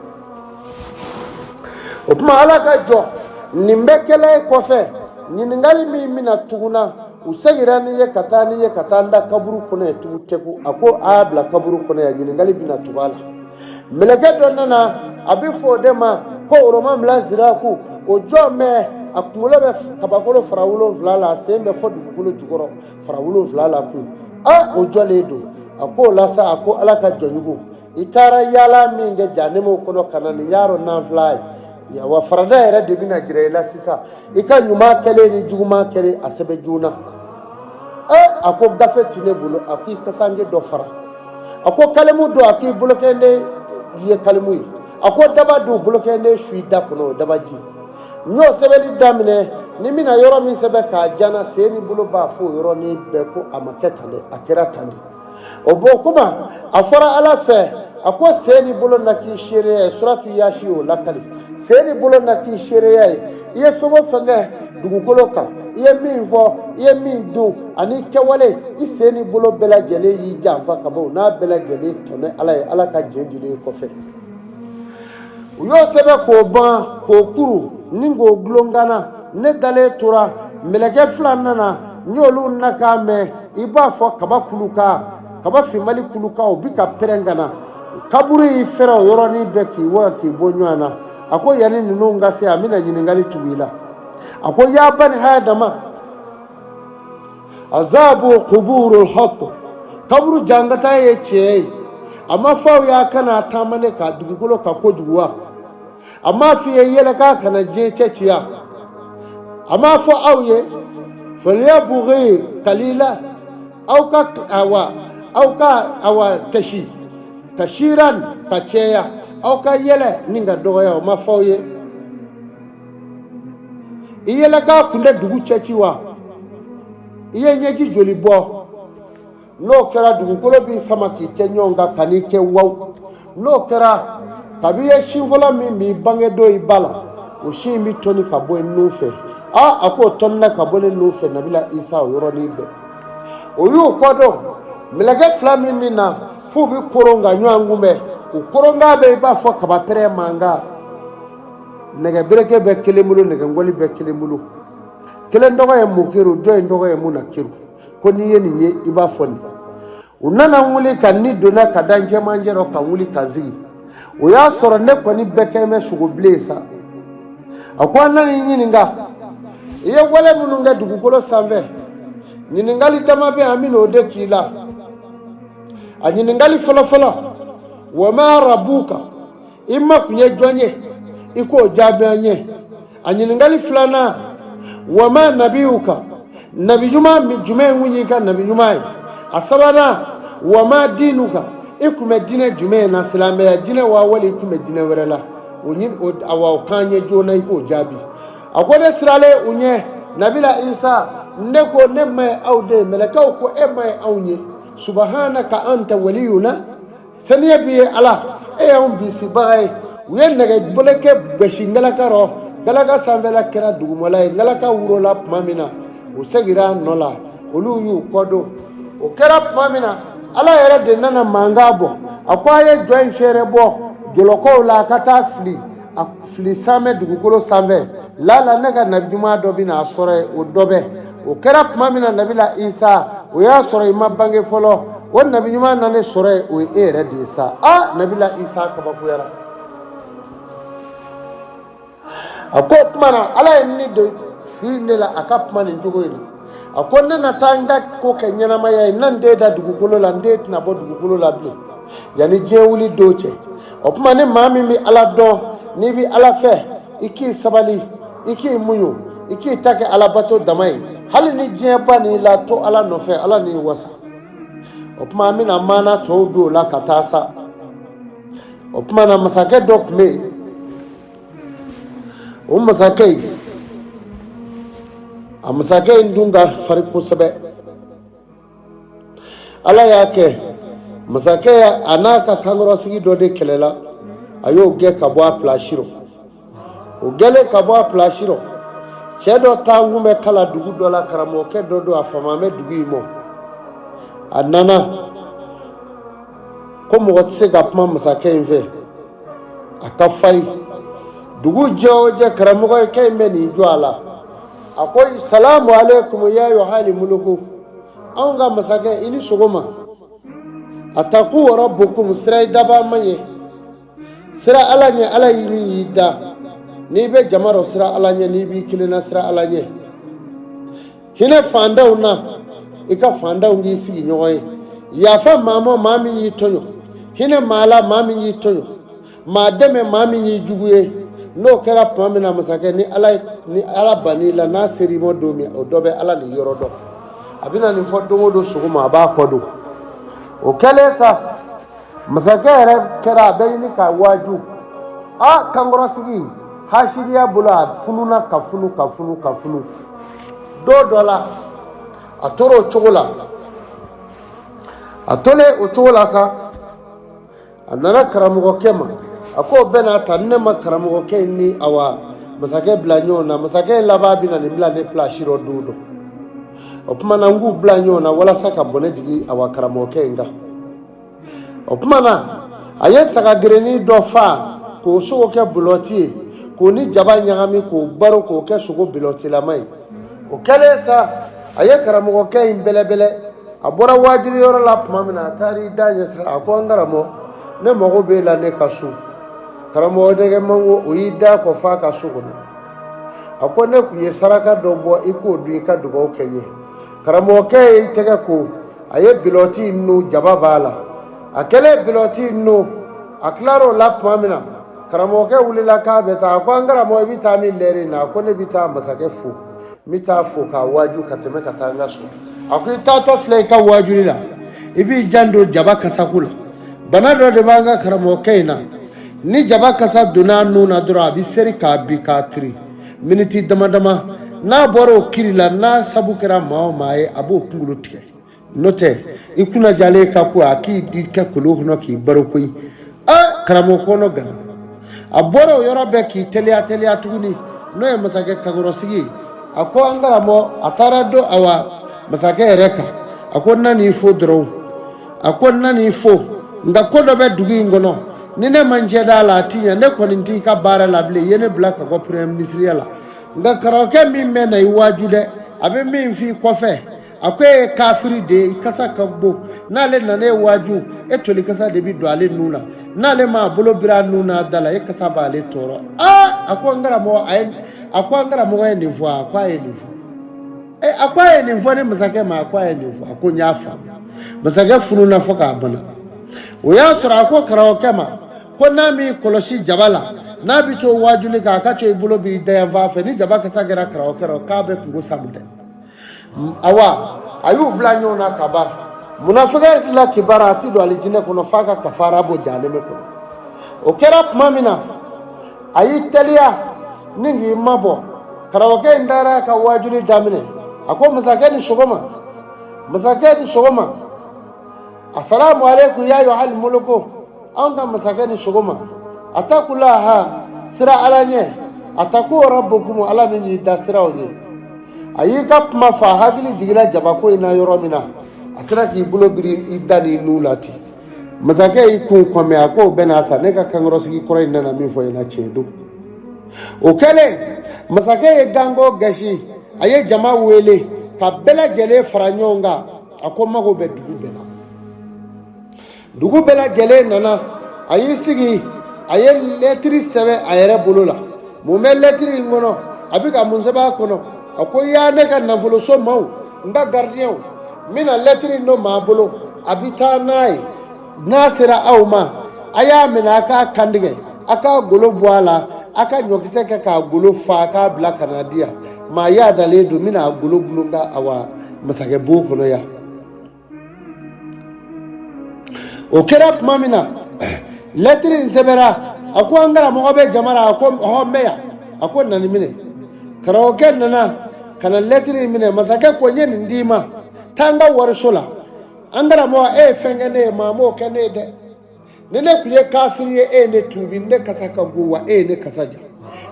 o tuma ala ka jɔ nin bɛɛ kɛlen kɔfɛ ɲininkali min bɛna tuguna u segira ni ye ka taa n da kaburu kɔnɔ ye tugu tɛgu a ko a y'a bila kaburu kɔnɔ yan ɲininkali bɛna tugu a la mɛlɛkɛ dɔ nana a bɛ fɔ o de ma ko oroma bila ziraku o jɔn mɛ a kunkolo bɛ kabakolo fara 7 la a sen bɛ fɔ dugukolo jukɔrɔ fara 7 la kun o jɔlen don a ko o la sa a ko ala ka jɔnjugu i taara yaala min kɛ janɛmɛw kɔnɔ ka na nin y'a dɔn nanfila ye wa farada yɛrɛ de bɛna jira i la sisan i ka ɲuman kɛlen ni juguman kɛlen a sɛbɛn joona a ko gafe tɛ ne bolo a ko i kasange dɔ fara a ko kalimu don a k'i bolokɛnden ye kalimu ye a ko daba don bolokɛnden su i da kɔnɔ o daba ji n y'o sɛbɛnni daminɛ ni n bɛna yɔrɔ min sɛbɛn k'a jana sen ni bolo b'a fɔ o yɔrɔnin bɛɛ ko a ma kɛ tan dɛ a kɛra tan de o b'o kuma a fɔra ala fɛ a ko sen ni bolo na k'i seereya ye suratu yasi o lakali sen ni bolo na k'i seereya ye i ye fɛn o fɛn kɛ dugukolo kan i ye min fɔ i ye min dun ani kɛwale i sen ni bolo bɛɛ lajɛlen y'i janfa ka bɔ n'a bɛɛ lajɛlen tɔnɛ ala ye ala ka jɛn jeli ye kɔfɛ u y'o sɛbɛn k'o ban k'o kuru ni k'o gulongana ne dalen tora mɛlɛkɛ fila nana n y'olu nakan mɛn i b'a fɔ kaba kuluka kaba finmali kuluka u bi ka pɛrɛn ka na kaburu y'i fɛrɛ o yɔrɔnin bɛɛ k'i waga k'i bɔ ɲɔgɔn na a ko yanni ninnu ka se a bɛna ɲininkali tugu i la a ko yaa bani hadama azabu quburul haqq kaburu jangata ye tiɲɛ ye a ma fɔ aw y'a kana taama ne ka dugukolo ka kojugu wa a m'a f'i ye yɛlɛ k'a kana diɲɛ cɛciya a m'a fɔ aw ye falyabughi qalila aw ka kashiran ka cɛya aw ka yɛlɛ ni ka dɔgɔya o ma fɔ aw ye i yɛlɛ k'a kun tɛ dugu cɛci wa i ye ɲɛji joli bɔ n'o kɛra dugukolo b'i sama k'i kɛ ɲɔgɔn kan kan'i kɛ waw n'o kɛra kabi ye sin fɔlɔ min b'i bange don i ba la o sin bɛ tɔni ka bɔ i nun fɛ a ko tɔnina ka bɔ ne nun fɛ nabila isa o yɔrɔnin bɛɛ o y'u kɔ dɔn mɛlɛkɛ fila min bɛ na f'u bɛ koron ka ɲɔgɔn kunbɛn o koronka bɛ i b'a fɔ kaba pɛrɛ mankan nɛgɛ bereke bɛ kelen bolo nɛgɛ ngɔli bɛ kelen bolo kelen tɔgɔ ye mukiru dɔ in tɔgɔ ye munakiru ko n'i ye nin ye i b'a fɔ nin u nana wuli ka ni donna ka da cɛmancɛ rɔ ka wuli ka sigi o y'a sɔrɔ ne kɔni bɛɛ kɛ bɛ sogo bilen sa a ko an na nin ɲininka i ye wale minnu kɛ dugukolo sanfɛ ɲininkali dama bɛ an bɛna o de k'i la a ɲininkali fɔlɔfɔlɔ wa ma rabuka i ma kun ye jɔn ye i k'o jaabi an ye a ɲininkali filanan wa ma nabiyuka nabi ɲuman jumɛn kun y'i ka nabi ɲuman ye a sabanan wa ma diinuka i kun bɛ diinɛ jumɛn na silamɛya diinɛ wa wali i kun bɛ diinɛ wɛrɛ la o kan ye joona i k'o jaabi a ko ne siralen u ɲɛ nabila isa ne ko ne ma ye aw de ye mɛlɛkɛw ko e ma ye anw ye subhanaka anta waliyuna saniya bi ye ala e y'anw bisibaga ye u ye nɛgɛ bolo kɛ gosi ngalaka rɔ ngalaka sanfɛla kɛra dugumala ye ngalaka wurola tuma min na u segira nɔ la olu y'u kɔdon o kɛra tuma min na ala yɛrɛ de nana mankan bɔ a ko a ye jɔ in fɛrɛ bɔ jɔlɔkɔw la a ka taa fili sanfɛ dugukolo sanfɛ lala ne ka nabi ɲuman dɔ bɛ na a sɔrɔ yen o dɔ bɛ o kɛra tuma min na nabila isa o y'a sɔrɔ i ma bange fɔlɔ o nabi ɲuman na ne sɔrɔ yen o ye e yɛrɛ de ye sa nabila isa kabakoyara a ko o tuma na ala ye ne don fi ne la a ka kuma nin cogo in na a ko ne na taa n ka ko kɛ ɲɛnamaya ye na n den da dugukolo la n den tɛna bɔ dugukolo la bilen yanni diɲɛ wuli don cɛ o tuma ni maa min bɛ ala dɔn n'i bɛ ala fɛ i k'i sabali i k'i muɲu i k'i ta kɛ alabato dama ye hali ni diɲɛ ba n'i la to ala nɔfɛ ala n'i wasa o tuma an bɛna maana tɔw don o la ka taa sa o tuma na masakɛ dɔ tun bɛ yen o masakɛ in a masakɛ in dun ka fari kosɛbɛ ala y'a kɛ masakɛ a n'a ka kankɔrɔsigi dɔ de kɛlɛla a y'o gɛn ka bɔ a pilasi rɔ o gɛnlen ka bɔ a pilasi rɔ cɛ dɔ taa kun bɛ kala dugu dɔ la karamɔgɔkɛ dɔ don a fama bɛ dugu in mɔ a nana ko mɔgɔ tɛ se ka kuma masakɛ in fɛ a ka farin dugu jɛ o jɛ karamɔgɔkɛ in bɛ nin jɔ a la a ko salamu alaikum ya yohani muluku anw ka masakɛ i ni sɔgɔma ataku rabbukum sira i daba man ye sira ala ɲɛ ala y'i da n'i bɛ jama rɔ sira ala ɲɛ n'i b'i kelenna sira ala ɲɛ hinɛ fantanw na i ka fantanw k'i sigi ɲɔgɔn ye yafa maa ma maa min y'i tɔɲɔ hinɛ maa la maa min y'i tɔɲɔ maa dɛmɛ maa min y'i jugu ye n'o kɛra tuma min na masakɛ ni ala ban'i la n'a ser'i ma don min o dɔ bɛ ala ni yɔrɔ dɔn a bɛna nin fɔ don o don sɔgɔma a b'a kɔ don o kɛlen sa masakɛ yɛrɛ kɛra a bɛ ɲini k'a waaju kankɔrɔsigi hasidiya bolo a fununa ka funu don dɔ la a tora o cogo la a tolen o cogo la sa a nana karamɔgɔkɛ ma a ko bɛɛ n'a ta ne ma karamɔgɔkɛ in ni awa masakɛ bila ɲɔgɔn na masakɛ in laban bɛna nin bila ne pilasi rɔ don dɔ o tuma na n k'u bila ɲɔgɔn na walasa ka bɔnɛ jigin awa karamɔgɔkɛ in kan o tuma na a ye sagagerenin dɔ fa k'o sogo kɛ bulɔti ye k'o ni jaba ɲagami k'o baro k'o kɛ sogo bulɔtilama ye o kɛlen sa a ye karamɔgɔkɛ in bɛlɛbɛlɛ a bɔra waajuli yɔrɔ la tuma min na a taara i da ɲɛsira a ko an karamɔgɔ ne mago b'e la ne ka so karamɔgɔ nɛgɛ mango o y'i da kɔ f'a ka so kɔnɔ a ko ne tun ye saraka dɔ bɔ i k'o dun i ka dugawu kɛ n ye karamɔgɔkɛ y'i tɛgɛ ko a ye bulɔti in nu jaba b'a la a kɛlen bulɔti in nu a tilar'o la tuma min na karamɔgɔkɛ wulila k'a bɛ taa a ko an karamɔgɔ i bɛ taa min lɛri na a ko ne bɛ taa masakɛ fo n bɛ taa fo k'a waaju ka tɛmɛ ka taa n ka so a ko i taatɔ filɛ i ka waajuli la i b'i jan don jaba kasako la bana dɔ de b'an ka karamɔgɔkɛ in na ni jaba kasa donna a nun na dɔrɔn a bɛ seri k'a bin k'a tiri miniti dama dama n'a bɔra o kiri la n'a sabu kɛra maa o maa ye a b'o kunkolo tigɛ n'o tɛ i kunna jalen ka ko a k'i di kɛ kolon kɔnɔ k'i baro koyi karamɔgɔ kɔnɔ gana a bɔra o yɔrɔ bɛɛ k'i teliya tuguni n'o ye masakɛ kankɔrɔsigi ye a ko an karamɔgɔ a taara don awa masakɛ yɛrɛ kan a ko n na n'i fo dɔrɔn a ko n na n'i fo nka ko dɔ bɛ dugu in kɔnɔ ni ne man jɛ d'a la a ti ɲɛ ne kɔni t'i ka baara la bilen i ye ne bila ka bɔ premier ministeriya la nka karamɔgɔkɛ min bɛ na i waaju dɛ a bɛ min f'i kɔfɛ a ko e ye kafiri de ye i kasa ka bon n'ale nana e waaju e toli kasa de bɛ don ale nun na n'ale ma bolo bira a nun n'a da la e kasa b'ale tɔɔrɔ a ko n karamɔgɔ a ko an karamɔgɔ ye nin fɔ a ko a ye nin fɔ a ko a ye nin fɔ ne masakɛ ma a ko a ye nin fɔ a ko n y'a faamu masakɛ fununa fɔ k'a bana o y'a sɔrɔ a ko karamɔgɔkɛ ma ko n'a m'i kɔlɔsi jaba la n'a bɛ to waajuli kan a ka to i bolo b'i da yan fan fɛ ni jaba kasa kɛra karamɔgɔkɛ la k'a bɛ kungo sabu dɛ awa a y'u bila ɲɔgɔn na ka ban munafɛkɛ la kibara a ti don alijinɛ kɔnɔ f'a ka kafara bɔ jahanɛmɛ kɔnɔ o kɛra tuma min na a y'i teliya ni k'i mabɔ karamɔgɔkɛ in taara ka waajuli daminɛ a ko masakɛ ni sɔgɔma masakɛ ni sɔgɔma assalamu alaikum ya ayyuhal muluku an ka masakɛ ni sɔgɔma atakulaha sira ala ɲɛ ataku rabbukum ala min y'i da siraw ɲɛ a y'i ka kuma fa hakili jigila jabako in na yɔrɔ min na a sera k'i bolo biri i da ni nu la ten masakɛ y'i kun kɔmɛ a ko bɛɛ n'a ta ne ka kankɔrɔsigi kɔrɔ in nana min fɔ i na tiɲɛ don o kɛlen masakɛ ye gango gasi a ye jama wele ka bɛɛ lajɛlen fara ɲɔgɔn kan a ko mago bɛ dugu bɛɛ la dugu bɛɛ lajɛlen nana a y'i sigi a ye lɛtiri sɛbɛn a yɛrɛ bolo la mun bɛ lɛtiri in kɔnɔ a bɛ ka mun sɛbɛn a kɔnɔ a ko yaa ne ka nafoloso maaw n ka gardiyɛnw n bɛna lɛtiri in dɔ maa bolo a bɛ taa n'a ye n'a sera aw ma a y'a minɛ a k'a kantigɛ a k'a golo bɔ a la a ka ɲɔkisɛ kɛ k'a golo fa a k'a bila ka na di yan maa y'a dalen don n bɛna a golo gulon ka awa masakɛ bon kɔnɔ yan o kɛra tuma min na lɛtiri in sɛbɛnna a ko an karamɔgɔ bɛ jama la a ko hɔn n bɛ yan a ko na nin minɛ karamɔgɔkɛ nana ka na lɛtiri in minɛ masakɛ ko n ye nin d'i ma taa n ka wariso la an karamɔgɔ e ye fɛn kɛ ne ye maa m'o kɛ ne ye dɛ ni ne tun ye kafiri ye e ye ne tuubi ne kasa ka go wa e ye ne kasa ja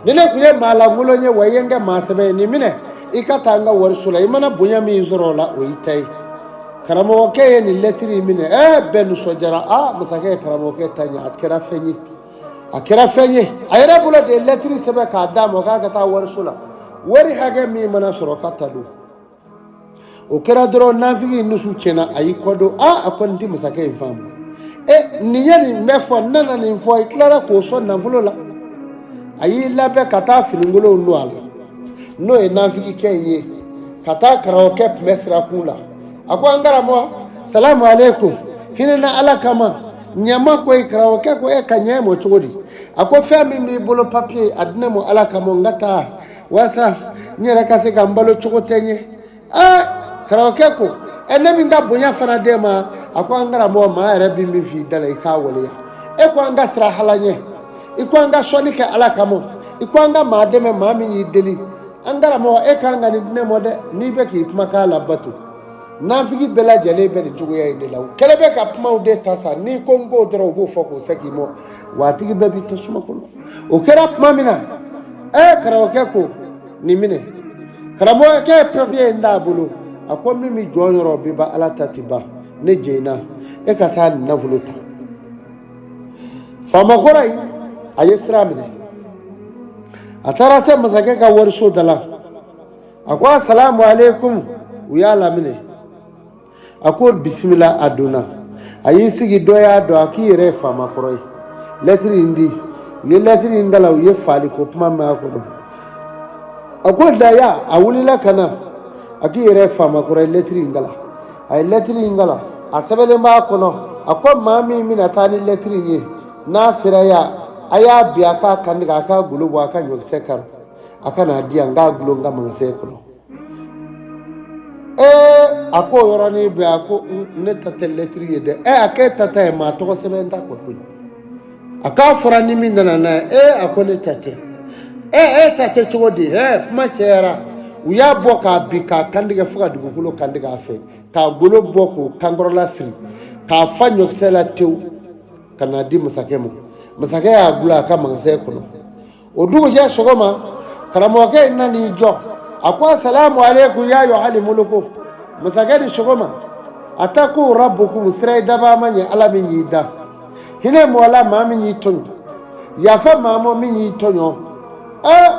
ni ne tun ye maa lankolon ye wa i ye n kɛ maa sɛbɛ ye nin minɛ i ka taa n ka wariso la i mana bonya min sɔrɔ o la o y'i ta ye karamɔgɔkɛ ye nin lɛtiri in minɛ bɛɛ nisɔndiyara masakɛ ye karamɔgɔkɛ ta ɲɛ a kɛra fɛn ye a kɛra fɛn ye a yɛrɛ bolo de ye lɛtiri sɛbɛn k'a d'a ma k'a ka taa wariso la wari hakɛ min mana sɔrɔ ka ta don o kɛra dɔrɔn nafigi in nusu tiɲɛna a y'i kɔdon a ko nin tɛ masakɛ in faamu nin ye nin bɛɛ fɔ n nana nin fɔ i tilara k'o sɔn nafolo la a y'i labɛn ka taa finikolonw don a la n'o ye nafikikɛ in ye ka taa karamɔgɔkɛ tun bɛ sirakun la a ko an karamɔgɔ salamu aleykum hinɛ na ala kama ɲama ko ye karamɔgɔkɛ ko ka ɲɛ mɔ cogo di a ko fɛn min b'i bolo papiye a di ne ma ala kama n ka taa walasa n yɛrɛ ka se ka n balo cogo tɛ n ye karamɔgɔkɛ ko ne min ka bonya fana d'e ma a ko an karamɔgɔ maa yɛrɛ bɛ min f'i da la i k'a waleya e ko an ka sira hala ɲɛ i ko an ka sɔnni kɛ ala kama i ko an ka maa dɛmɛ maa min y'i deli an karamɔgɔ e kan ka nin di ne ma dɛ n'i bɛ k'i kumakan labato nafigi bɛɛ lajɛlen bɛ nin cogoya in de la o kɛlen bɛ ka kumaw de ta sa n'i ko n k'o dɔrɔn u b'o fɔ k'o segin i ma wa a tigi bɛɛ b'i tasuma kɔnɔ o kɛra tuma min na karamɔgɔkɛ ko nin minɛ karamɔgɔkɛ ye papiye in d'a bolo a ko min bɛ jɔn yɔrɔ bɛɛ ba ala ta ti ban ne jɛnna e ka taa nin nafolo ta faama kɔrɔ in a ye sira minɛ a taara se masakɛ ka wariso da la a ko asalamu alaikum u y'a laminɛ a ko bisimila a donna a y'i sigi dɔ y'a dɔn a k'i yɛrɛ ye faama kɔrɔ ye lɛtiri in di u ye lɛtiri in kala u ye faali ko kuma mɛn a kɔnɔ a ko daya a wulila ka na a k'i yɛrɛ ye faama kɔrɔ ye lɛtiri in kala a ye lɛtiri in kala a sɛbɛnlen b'a kɔnɔ a ko maa min bɛna taa ni lɛtiri in ye n'a sera yan a y'a bi a k'a kantigɛ a k'a golo bɔ a ka ɲɔkisɛ kari a ka n'a di yan n k'a gulon n ka magasin kɔnɔ a ko o yɔrɔnin bɛɛ a ko ne ta tɛ lɛtiri ye dɛ a k'e ta ye maa tɔgɔ sɛbɛn ta kɔ koyi a k'a fɔra ni min nana n'a ye a ko ne ta tɛ e ta tɛ cogo di kuma cɛyara u y'a bɔ k'a bin k'a kantigɛ fo ka dugukolo kantigɛ a fɛ k'a golo bɔ k'o kankɔrɔla siri k'a fa ɲɔkisɛ la tewu ka n'a di masakɛ ma masakɛ y'a gulon a ka magasin kɔnɔ o dugujɛ sɔgɔma karamɔgɔkɛ in nan'i jɔ a ko asalamu alaikum ya ayyuhal muluku masakɛ ni sɔgɔma ataku rabbukum sira daba ma ɲɛ ala min y'i da hinɛ mɔgɔla maa min y'i tɔɲɔ yafa maa mɔ min y'i tɔɲɔ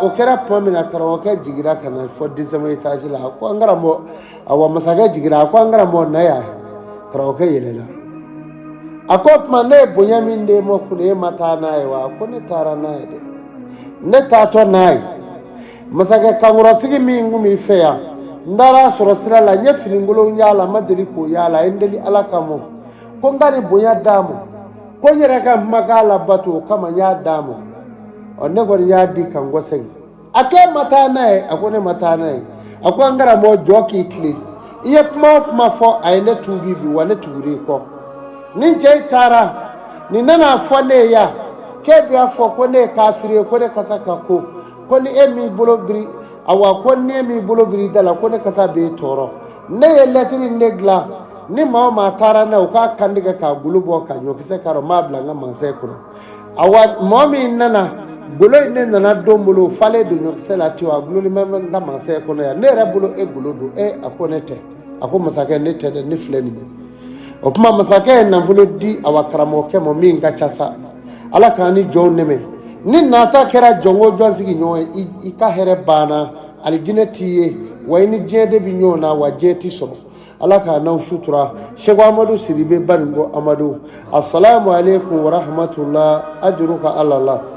o kɛra tuma min na karamɔgɔkɛ jigira ka na fɔ deuxième étage la a ko an karamɔgɔ awa masakɛ jigira a ko an karamɔgɔ na yan karamɔgɔkɛ yɛlɛla a ko tuma ne ye bonya min d'e ma kun e ma taa n'a ye wa a ko ne taara n'a ye dɛ ne taatɔ n'a ye masakɛ kankɔrɔsigi min kun b'i fɛ yan n taara sɔrɔ sira la n ye finikolon y'a la n ma deli k'o y'a la a ye n deli ala kama ko n ka nin bonya d'a ma ko n yɛrɛ ka kumakan labato o kama n y'a d'a ma ne kɔni y'a di ka n kɔ segin a k'e ma taa n'a ye a ko ne ma taa n'a ye a ko an karamɔgɔ jɔ k'i tile i ye kuma o kuma fɔ a ye ne tuubi bi wa ne tugur'i kɔ ni cɛ in taara nin nana fɔ ne ye yan k'e b'a fɔ ko ne ye kafiri ye ko ne kasa ka ko ni e m'i bolo biri awa ko ni e m'i bolo biri da la ko ne kasa b'e tɔɔrɔ ne ye lɛtiri in de dilan ni maa o maa taara n'a ye u k'a kantigɛ k'a golo bɔ ka ɲɔkisɛ k'a rɔ n b'a bila n ka magasin kɔnɔ awa mɔgɔ min nana golo in ne nana don bolo falen don ɲɔkisɛ la ten a gulolen bɛ n ka magasin kɔnɔ yan ne yɛrɛ bolo e golo don a ko ne tɛ a ko masakɛ ne tɛ dɛ ne filɛ nin ye o tuma masakɛ ye nafolo di awa karamɔgɔkɛ ma min ka ca sa ala k'an ni jɔnw dɛmɛ ni nata kɛra jɔn o jɔn sigi ɲɔgɔn ye i ka hɛrɛ banna alijinɛ t'i ye wa i ni diɲɛ de bɛ ɲɔgɔn na wa diɲɛ t'i sɔrɔ ala k'a n'aw sutura Sheikh Amadu Sidibe Baningo Amadu assalamu alaikum wa rahmatullah ajruka ala la